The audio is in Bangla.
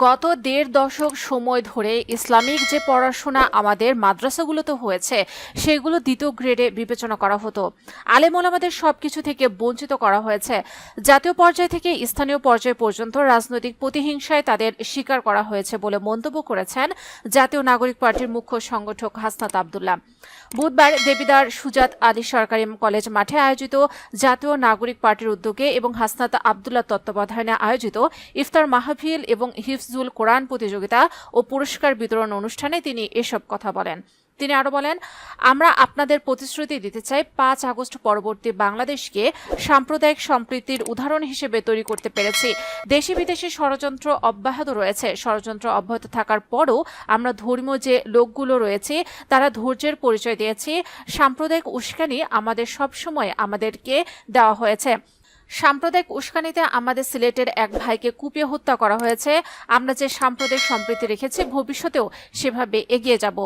গত ১.৫ দশক সময় ধরে ইসলামিক যে পড়াশোনা আমাদের মাদ্রাসাগুলোতে হয়েছে সেগুলো দ্বিতীয় গ্রেডে বিবেচনা করা হতো। আলেম ওলামাদের সবকিছু থেকে বঞ্চিত করা হয়েছে। জাতীয় পর্যায় থেকে স্থানীয় পর্যায় পর্যন্ত রাজনৈতিক প্রতিহিংসায় তাদের শিকার করা হয়েছে বলে মন্তব্য করেছেন জাতীয় নাগরিক পার্টির মুখ্য সংগঠক হাসনাত আব্দুল্লাহ। বুধবার দেবিদ্বার সুজাত আলী সরকারি কলেজ মাঠে আয়োজিত জাতীয় নাগরিক পার্টির উদ্যোগে এবং হাসনাত আব্দুল্লাহ তত্ত্বাবধানে আয়োজিত ইফতার মাহফিল এবং হিফজুল কোরআন প্রতিযোগিতা ও পুরস্কার বিতরণ অনুষ্ঠানে তিনি এসব কথা বলেন। তিনি আরো বলেন, আমরা আপনাদের প্রতিশ্রুতি দিতে চাই ৫ আগস্ট পরবর্তী বাংলাদেশকে সাম্প্রদায়িক সম্প্রীতির উদাহরণ হিসেবে তৈরি করতে পেরেছি। দেশি বিদেশি ষড়যন্ত্র অব্যাহত রয়েছে। ষড়যন্ত্র অব্যাহত থাকার পরও আমরা ধর্মীয় যে লোকগুলো রয়েছে তারা ধৈর্যের পরিচয় দিয়েছি। সাম্প্রদায়িক উস্কানি আমাদের সবসময় আমাদেরকে দেওয়া হয়েছে। সাম্প্রদায়িক উস্কানিতে আমাদের সিলেটের এক ভাইকে কুপিয়ে হত্যা করা হয়েছে। আমরা যে সাম্প্রদায়িক সম্প্রীতি রেখেছি ভবিষ্যতেও সেভাবে এগিয়ে যাব।